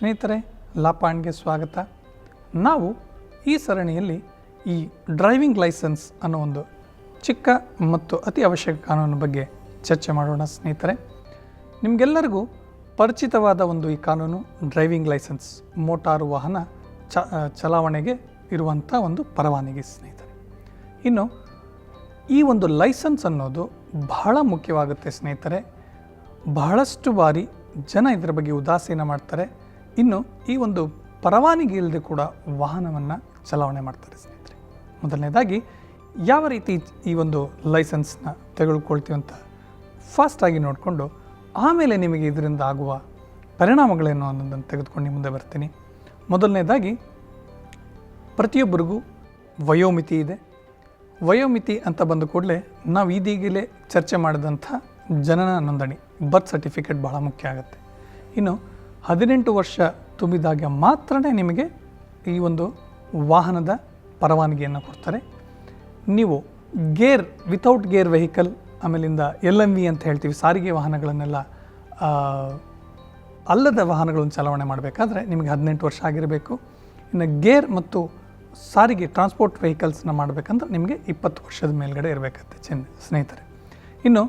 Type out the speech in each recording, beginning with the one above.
ಸ್ನೇಹಿತರೆ, ಲಾಪಾಂಡ್ಗೆ ಸ್ವಾಗತ. ನಾವು ಈ ಸರಣಿಯಲ್ಲಿ ಈ ಡ್ರೈವಿಂಗ್ ಲೈಸೆನ್ಸ್ ಅನ್ನೋ ಒಂದು ಚಿಕ್ಕ ಮತ್ತು ಅತಿ ಅವಶ್ಯಕ ಕಾನೂನು ಬಗ್ಗೆ ಚರ್ಚೆ ಮಾಡೋಣ. ಸ್ನೇಹಿತರೆ, ನಿಮಗೆಲ್ಲರಿಗೂ ಪರಿಚಿತವಾದ ಒಂದು ಈ ಕಾನೂನು ಡ್ರೈವಿಂಗ್ ಲೈಸೆನ್ಸ್, ಮೋಟಾರು ವಾಹನ ಚಲಾವಣೆಗೆ ಇರುವಂಥ ಒಂದು ಪರವಾನಗಿ. ಸ್ನೇಹಿತರೆ, ಇನ್ನು ಈ ಒಂದು ಲೈಸೆನ್ಸ್ ಅನ್ನೋದು ಬಹಳ ಮುಖ್ಯವಾಗುತ್ತೆ. ಸ್ನೇಹಿತರೆ, ಬಹಳಷ್ಟು ಬಾರಿ ಜನ ಇದರ ಬಗ್ಗೆ ಉದಾಸೀನ ಮಾಡ್ತಾರೆ. ಇನ್ನು ಈ ಒಂದು ಪರವಾನಗಿ ಇಲ್ಲದೆ ಕೂಡ ವಾಹನವನ್ನು ಚಲಾವಣೆ ಮಾಡ್ತಾರೆ. ಸ್ನೇಹಿತರೆ, ಮೊದಲನೇದಾಗಿ ಯಾವ ರೀತಿ ಈ ಒಂದು ಲೈಸೆನ್ಸ್ನ ತೆಗೆದುಕೊಳ್ತೀವಿ ಅಂತ ಫಾಸ್ಟಾಗಿ ನೋಡಿಕೊಂಡು ಆಮೇಲೆ ನಿಮಗೆ ಇದರಿಂದ ಆಗುವ ಪರಿಣಾಮಗಳೇನು ಅನ್ನೋದನ್ನು ತೆಗೆದುಕೊಂಡು ಮುಂದೆ ಬರ್ತೀನಿ. ಮೊದಲನೇದಾಗಿ, ಪ್ರತಿಯೊಬ್ಬರಿಗೂ ವಯೋಮಿತಿ ಇದೆ. ವಯೋಮಿತಿ ಅಂತ ಬಂದ ಕೂಡಲೇ ನಾವು ಇದೀಗಲೇ ಚರ್ಚೆ ಮಾಡಿದಂಥ ಜನನ ನೋಂದಣಿ, ಬರ್ತ್ ಸರ್ಟಿಫಿಕೇಟ್ ಬಹಳ ಮುಖ್ಯ ಆಗುತ್ತೆ. ಇನ್ನು 18 ವರ್ಷ ತುಂಬಿದಾಗ ಮಾತ್ರ ನಿಮಗೆ ಈ ಒಂದು ವಾಹನದ ಪರವಾನಗಿಯನ್ನು ಕೊಡ್ತಾರೆ. ನೀವು ಗೇರ್, ವಿತೌಟ್ ಗೇರ್ ವೆಹಿಕಲ್, ಆಮೇಲಿಂದ LMV ಅಂತ ಹೇಳ್ತೀವಿ, ಸಾರಿಗೆ ವಾಹನಗಳನ್ನೆಲ್ಲ ಅಲ್ಲದ ವಾಹನಗಳನ್ನು ಚಲಾವಣೆ ಮಾಡಬೇಕಾದ್ರೆ ನಿಮಗೆ 18 ವರ್ಷ ಆಗಿರಬೇಕು. ಇನ್ನು ಗೇರ್ ಮತ್ತು ಸಾರಿಗೆ ಟ್ರಾನ್ಸ್ಪೋರ್ಟ್ ವೆಹಿಕಲ್ಸ್ನ ಮಾಡಬೇಕಂದ್ರೆ ನಿಮಗೆ 20 ವರ್ಷದ ಮೇಲ್ಗಡೆ ಇರಬೇಕಂತೆ ಸ್ನೇಹಿತರೆ. ಇನ್ನು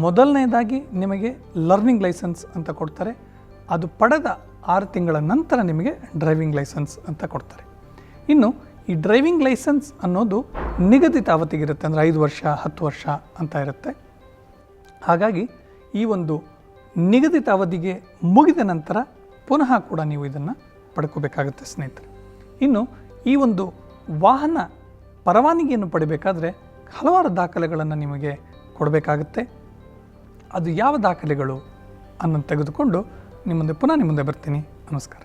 ಮೊದಲನೇದಾಗಿ ನಿಮಗೆ ಲರ್ನಿಂಗ್ ಲೈಸೆನ್ಸ್ ಅಂತ ಕೊಡ್ತಾರೆ. ಅದು ಪಡೆದ 6 ತಿಂಗಳ ನಂತರ ನಿಮಗೆ ಡ್ರೈವಿಂಗ್ ಲೈಸೆನ್ಸ್ ಅಂತ ಕೊಡ್ತಾರೆ. ಇನ್ನು ಈ ಡ್ರೈವಿಂಗ್ ಲೈಸೆನ್ಸ್ ಅನ್ನೋದು ನಿಗದಿತ ಅವಧಿಗಿರುತ್ತೆ, ಅಂದರೆ 5 ವರ್ಷ 10 ವರ್ಷ ಅಂತ ಇರುತ್ತೆ. ಹಾಗಾಗಿ ಈ ಒಂದು ನಿಗದಿತ ಅವಧಿಗೆ ಮುಗಿದ ನಂತರ ಪುನಃ ಕೂಡ ನೀವು ಇದನ್ನು ಪಡ್ಕೋಬೇಕಾಗುತ್ತೆ ಸ್ನೇಹಿತರೆ. ಇನ್ನು ಈ ಒಂದು ವಾಹನ ಪರವಾನಗಿಯನ್ನು ಪಡಿಬೇಕಾದ್ರೆ ಹಲವಾರು ದಾಖಲೆಗಳನ್ನು ನಿಮಗೆ ಕೊಡಬೇಕಾಗುತ್ತೆ. ಅದು ಯಾವ ದಾಖಲೆಗಳು ಅನ್ನೋದು ತೆಗೆದುಕೊಂಡು ನಿಮ್ಮ ಮುಂದೆ ಬರ್ತೀನಿ. ನಮಸ್ಕಾರ.